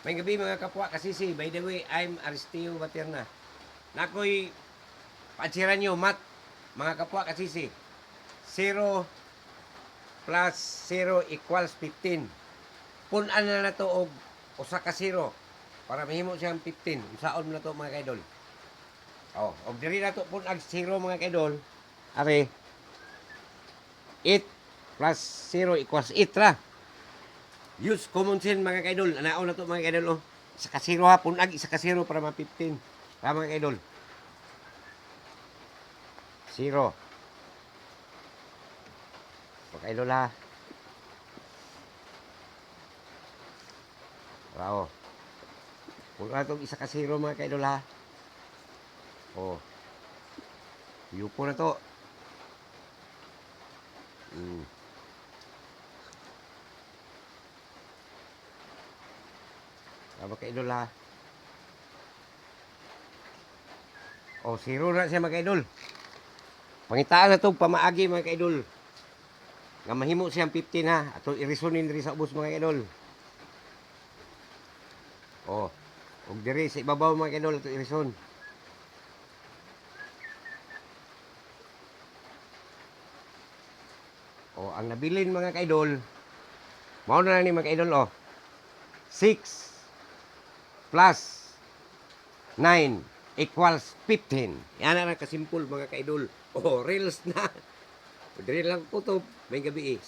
May gabi mga kapwa kasisi. By the way, I'm Aristeo Baterna. Nakoy pansiran nyo, mat, mga kapwa kasisi. 0 plus 0 equals 15. Punan na to og usa ka 0 para mahimo siyang 15. Unsaon na to mga kaidol? Oh, og diri na to punag 0 mga kaidol. Are 8 plus 0 equals 8 ra. Use common sense mga kaidol. Anaon na to mga kaidol. Oh. Isa ka 0 ha. Punag isa ka 0 para ma-15. Ha mga kaidol. 0. Mga kaidol ha. Wow. Punag na to isa ka 0 mga kaidol ha. Oh. Yupo na to. Mga kaidol ha. O, 0 na siya mga kaidol. Pangitaan na ito, pamaagi mga kaidol. Nga mahimo siyang 15 ha. Ato irisonin diri sa ubos mga kaidol. O, og diri sa ibabaw mga kaidol, ato irison. O, ang nabilin mga kaidol, mao na lang ni mga kaidol, o. 6 plus 9 equals 15. Yan na kasimpol mga kaidol. Oh, reels na. Dili lang po to. May gabi eh.